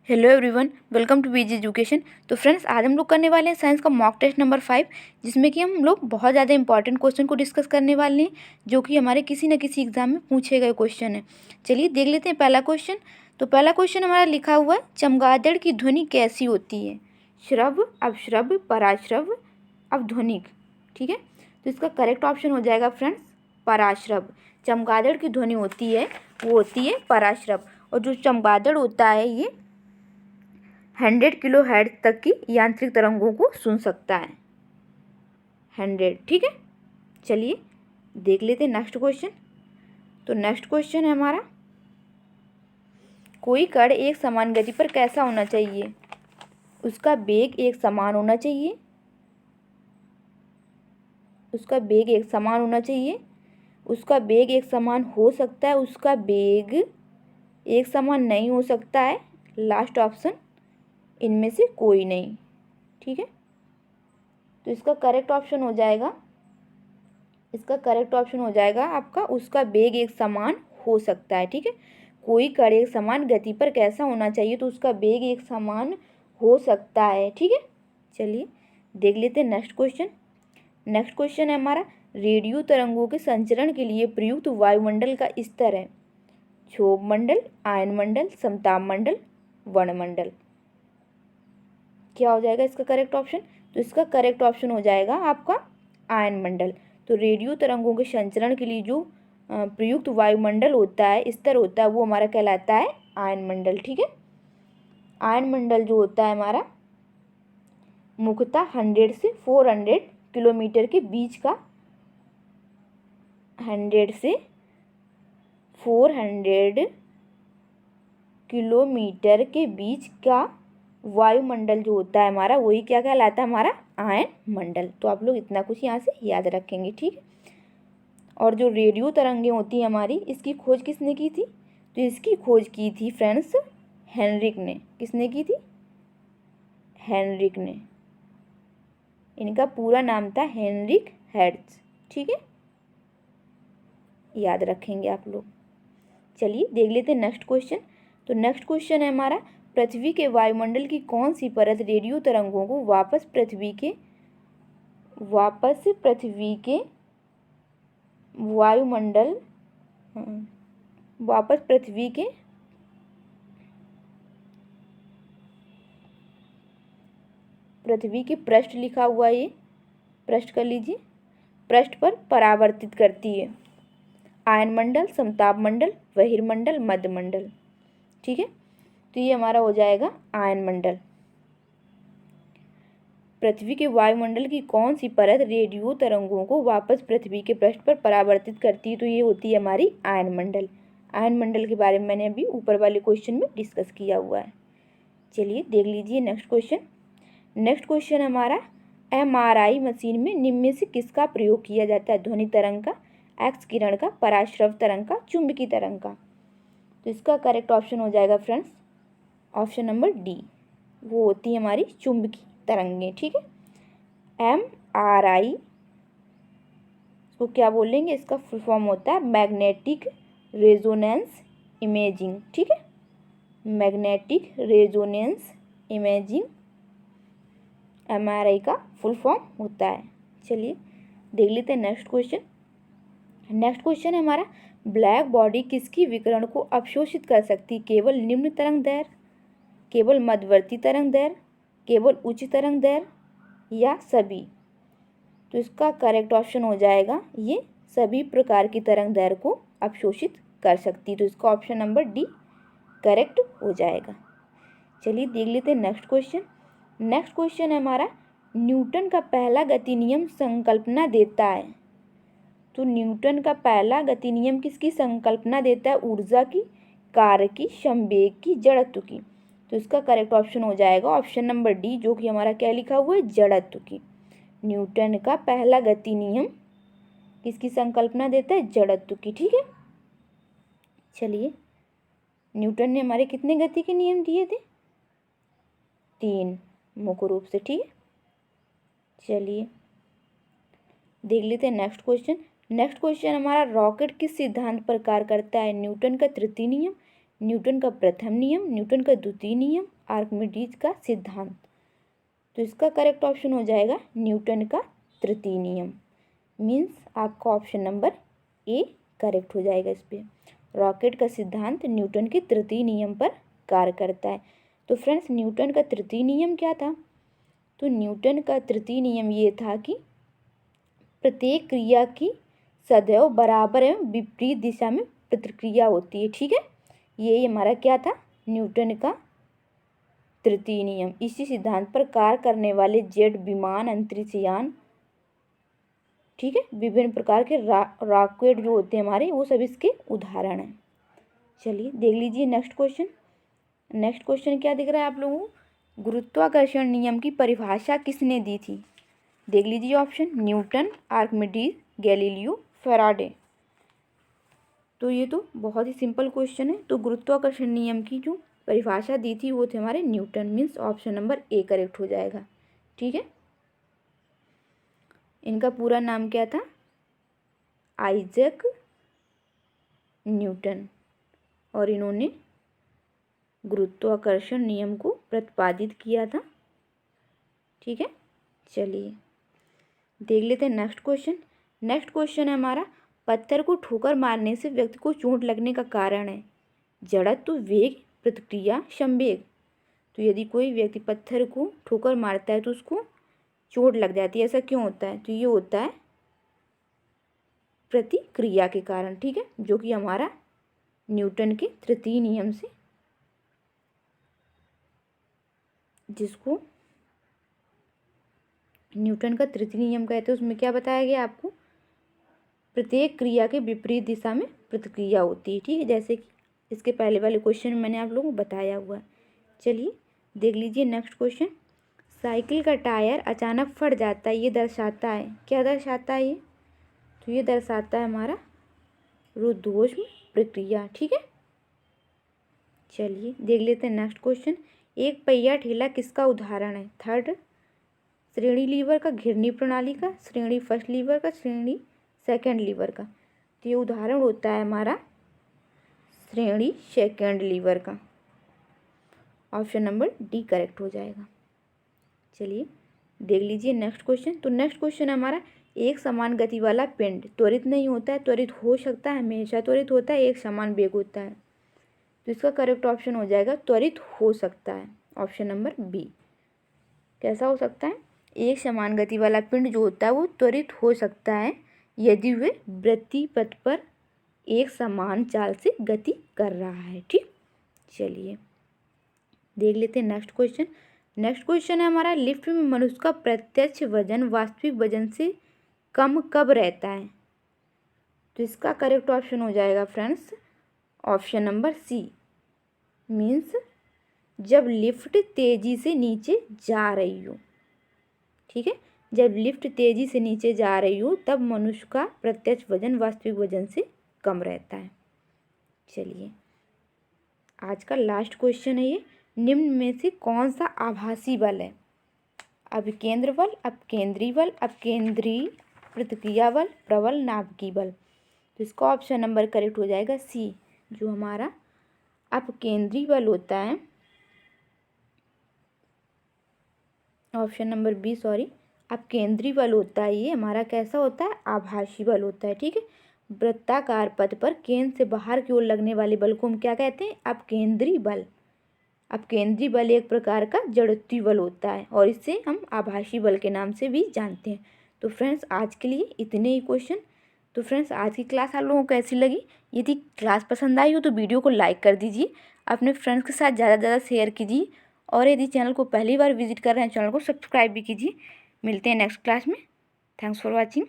Hello everyone, welcome to BG Education. तो friends, आज हम लोग करने वाले हैं साइंस का मॉक टेस्ट नंबर 5, जिसमें कि हम लोग बहुत ज़्यादा इंपॉर्टेंट क्वेश्चन को डिस्कस करने वाले हैं, जो कि हमारे किसी न किसी एग्जाम में पूछे गए क्वेश्चन है। चलिए देख लेते हैं पहला क्वेश्चन। तो पहला क्वेश्चन हमारा लिखा हुआ है, चमगादड़ की ध्वनि कैसी होती है? श्रव्य, अपश्रव्य, पराश्रव्य, अवध्वनिक। ठीक है, तो इसका करेक्ट ऑप्शन हो जाएगा फ्रेंड्स पराश्रव्य। चमगादड़ की ध्वनि होती है वो होती है पराश्रव्य। और जो चमगादड़ होता है ये 100 किलो हर्ट्ज तक की यांत्रिक तरंगों को सुन सकता है। 100, ठीक है। चलिए देख लेते हैं नेक्स्ट क्वेश्चन। तो नेक्स्ट क्वेश्चन है हमारा, कोई कण एक समान गति पर कैसा होना चाहिए? उसका वेग एक समान होना चाहिए, उसका वेग एक समान होना चाहिए, उसका वेग एक समान हो सकता है, उसका वेग एक समान नहीं हो सकता है, लास्ट ऑप्शन इनमें से कोई नहीं। ठीक है, तो इसका करेक्ट ऑप्शन हो जाएगा, आपका उसका वेग एक समान हो सकता है। ठीक है, कोई कण एक समान गति पर कैसा होना चाहिए? तो उसका वेग एक समान हो सकता है। ठीक है, चलिए देख लेते हैं नेक्स्ट क्वेश्चन। नेक्स्ट क्वेश्चन है हमारा, रेडियो तरंगों के संचरण के लिए प्रयुक्त वायुमंडल का स्तर है? क्षोभ मंडल, आयन मंडल, समताप मंडल, वर्णमंडल। क्या हो जाएगा इसका करेक्ट ऑप्शन? तो इसका करेक्ट ऑप्शन हो जाएगा आपका आयन मंडल। तो रेडियो तरंगों के संचरण के लिए जो प्रयुक्त वायुमंडल होता है, स्तर होता है, वो हमारा कहलाता है आयन मंडल। ठीक है, आयन मंडल जो होता है हमारा मुख्यतः 100 से 400 किलोमीटर के बीच का, 100 से 400 किलोमीटर के बीच का वायुमंडल जो होता है हमारा, वही क्या कहलाता है? हमारा आयन मंडल। तो आप लोग इतना कुछ यहाँ से याद रखेंगे। ठीक है, और जो रेडियो तरंगें होती हैं हमारी, इसकी खोज किसने की थी? तो इसकी खोज की थी फ्रेंड्स हेनरिक ने। किसने की थी? हेनरिक ने। इनका पूरा नाम था हेनरिक हर्ट्ज। ठीक है, याद रखेंगे आप लोग। चलिए देख लेते हैं नेक्स्ट क्वेश्चन। तो नेक्स्ट क्वेश्चन है हमारा, पृथ्वी के वायुमंडल की कौन सी परत रेडियो तरंगों को वापस पृथ्वी के वायुमंडल वापस पृथ्वी के पृष्ठ लिखा हुआ है, ये पृष्ठ कर लीजिए, पृष्ठ पर परावर्तित करती है? आयन मंडल, समताप मंडल, बहिर्मंडल, मध्य मंडल। ठीक है, तो ये हमारा हो जाएगा आयन मंडल। पृथ्वी के वायुमंडल की कौन सी परत रेडियो तरंगों को वापस पृथ्वी के पृष्ठ पर परावर्तित करती है? तो ये होती है हमारी आयन मंडल। आयन मंडल के बारे में मैंने अभी ऊपर वाले क्वेश्चन में डिस्कस किया हुआ है। चलिए देख लीजिए नेक्स्ट क्वेश्चन। नेक्स्ट क्वेश्चन हमारा, MRI मशीन में निम्न में से किसका प्रयोग किया जाता है? ध्वनि तरंग का, एक्स किरण का, पराश्रव तरंग का, चुंबकीय तरंग का। तो इसका करेक्ट ऑप्शन हो जाएगा फ्रेंड्स ऑप्शन नंबर डी, वो होती है हमारी चुंबकीय तरंगें। ठीक है, MRI को क्या बोलेंगे? इसका फुल फॉर्म होता है मैग्नेटिक रेजोनेंस इमेजिंग। ठीक है, मैग्नेटिक रेजोनेंस इमेजिंग MRI का फुल फॉर्म होता है। चलिए देख लेते हैं नेक्स्ट क्वेश्चन। नेक्स्ट क्वेश्चन है हमारा, ब्लैक बॉडी किसकी विकिरण को अवशोषित कर सकती है? केवल निम्न तरंग दैर्घ्य, केवल मध्यवर्ती तरंग दैर्घ्य, केवल उच्च तरंग दैर्घ्य, या सभी? तो इसका करेक्ट ऑप्शन हो जाएगा ये सभी प्रकार की तरंग दैर्घ्य को अवशोषित कर सकती है। तो इसका ऑप्शन नंबर डी करेक्ट हो जाएगा। चलिए देख लेते हैं नेक्स्ट क्वेश्चन। नेक्स्ट क्वेश्चन है हमारा, न्यूटन का पहला गति नियम संकल्पना देता है? तो न्यूटन का पहला गति नियम किसकी संकल्पना देता है? ऊर्जा की, कार्य की, संवेग की, जड़त्व की। तो इसका करेक्ट ऑप्शन हो जाएगा ऑप्शन नंबर डी, जो कि हमारा क्या लिखा हुआ है? जड़त्व की। न्यूटन का पहला गति नियम किसकी संकल्पना देता है? जड़त्व की। ठीक है, चलिए न्यूटन ने हमारे कितने गति के नियम दिए थे? 3 मुख्य रूप से। ठीक है, चलिए देख लेते हैं नेक्स्ट क्वेश्चन। नेक्स्ट क्वेश्चन हमारा, रॉकेट किस सिद्धांत पर कार्य करता है? न्यूटन का तृतीय नियम, न्यूटन का प्रथम नियम, न्यूटन का द्वितीय नियम, आर्किमिडीज का सिद्धांत। तो इसका करेक्ट ऑप्शन हो जाएगा न्यूटन का तृतीय नियम। मीन्स आपका ऑप्शन नंबर ए करेक्ट हो जाएगा इस पर। रॉकेट का सिद्धांत न्यूटन के तृतीय नियम पर कार्य करता है। तो फ्रेंड्स, न्यूटन का तृतीय नियम क्या था? तो न्यूटन का तृतीय नियम ये था कि प्रत्येक क्रिया की सदैव बराबर एवं विपरीत दिशा में प्रतिक्रिया होती है। ठीक है, ये हमारा क्या था? न्यूटन का तृतीय नियम। इसी सिद्धांत पर कार्य करने वाले जेट विमान, अंतरिक्ष यान, ठीक है, विभिन्न प्रकार के रॉकेट जो होते हैं हमारे, वो सब इसके उदाहरण हैं। चलिए देख लीजिए नेक्स्ट क्वेश्चन। नेक्स्ट क्वेश्चन क्या दिख रहा है आप लोगों को? गुरुत्वाकर्षण नियम की परिभाषा किसने दी थी? देख लीजिए option, Newton, Archimedes, Galileo, Faraday. तो ये तो बहुत ही सिंपल क्वेश्चन है। तो गुरुत्वाकर्षण नियम की जो परिभाषा दी थी वो थे हमारे Newton. Means option number A correct हो जाएगा। ठीक है, इनका पूरा नाम क्या था? Isaac Newton. और इन्होंने गुरुत्वाकर्षण नियम को प्रतिपादित किया था। ठीक है, चलिए देख लेते हैं नेक्स्ट क्वेश्चन। नेक्स्ट क्वेश्चन है हमारा, पत्थर को ठोकर मारने से व्यक्ति को चोट लगने का कारण है जड़त्व, वेग, प्रतिक्रिया, संवेग। तो यदि कोई व्यक्ति पत्थर को ठोकर मारता है तो उसको चोट लग जाती है, ऐसा क्यों होता है? तो ये होता है प्रतिक्रिया के कारण। ठीक है, जो कि हमारा न्यूटन के तृतीय नियम से, जिसको न्यूटन का तृतीय नियम कहते हैं, उसमें क्या बताया गया आपको? प्रत्येक क्रिया के विपरीत दिशा में प्रतिक्रिया होती है। ठीक है, जैसे कि इसके पहले वाले क्वेश्चन में मैंने आप लोगों को बताया हुआ है। चलिए देख लीजिए नेक्स्ट क्वेश्चन। साइकिल का टायर अचानक फट जाता है, ये दर्शाता है, क्या दर्शाता है ये? तो ये दर्शाता है हमारा रुद्धोष्म प्रक्रिया। ठीक है, चलिए देख लेते हैं नेक्स्ट क्वेश्चन। एक पहिया ठेला किसका उदाहरण है? थर्ड श्रेणी लीवर का, घिरनी प्रणाली का, श्रेणी फर्स्ट लीवर का, श्रेणी सेकंड लीवर का। तो ये उदाहरण होता है हमारा श्रेणी सेकंड लीवर का। ऑप्शन नंबर डी करेक्ट हो जाएगा। चलिए देख लीजिए नेक्स्ट क्वेश्चन। तो नेक्स्ट क्वेश्चन हमारा, एक समान गति वाला पिंड त्वरित नहीं होता है, त्वरित हो सकता है, हमेशा त्वरित होता है, एक समान वेग होता है। तो इसका करेक्ट ऑप्शन हो जाएगा त्वरित हो सकता है। Option number B. कैसा हो सकता है? एक समान गति वाला पिंड जो होता है वो त्वरित हो सकता है यदि वे वृत्तीय पथ पर एक समान चाल से गति कर रहा है। ठीक, चलिए देख लेते हैं नेक्स्ट क्वेश्चन। नेक्स्ट क्वेश्चन है हमारा, लिफ्ट में मनुष्य का प्रत्यक्ष वजन वास्तविक वजन से कम कब रहता है? तो इसका करेक्ट ऑप्शन हो जाएगा friends option number C. Means जब लिफ्ट तेजी से नीचे जा रही हो। ठीक है, जब लिफ्ट तेजी से नीचे जा रही हो तब मनुष्य का प्रत्यक्ष वजन वास्तविक वजन से कम रहता है। चलिए आज का लास्ट क्वेश्चन है ये, निम्न में से कौन सा आभासी बल है? अभिकेंद्र बल, अपकेंद्री बल, अपकेंद्री प्रतिक्रिया बल, प्रबल, नाभिकीय बल। तो इसका ऑप्शन नंबर करेक्ट हो जाएगा सी, जो हमारा अपकेंद्री बल होता है। ऑप्शन नंबर बी, सॉरी, अपकेंद्री बल होता है, ये हमारा कैसा होता है? आभासी बल होता है। ठीक है, वृत्ताकार पथ पर केंद्र से बाहर की ओर लगने वाले बल को हम क्या कहते हैं? अपकेंद्री बल। अपकेंद्री बल एक प्रकार का जड़त्वीय बल होता है और इसे हम आभासी बल के नाम से भी जानते हैं। तो फ्रेंड्स आज के लिए इतने ही क्वेश्चन। तो फ्रेंड्स आज की क्लास आप लोगों को कैसी लगी? यदि क्लास पसंद आई हो तो वीडियो को लाइक कर दीजिए, अपने फ्रेंड्स के साथ ज़्यादा से ज़्यादा शेयर कीजिए, और यदि चैनल को पहली बार विजिट कर रहे हैं चैनल को सब्सक्राइब भी कीजिए। मिलते हैं नेक्स्ट क्लास में। Thanks for watching.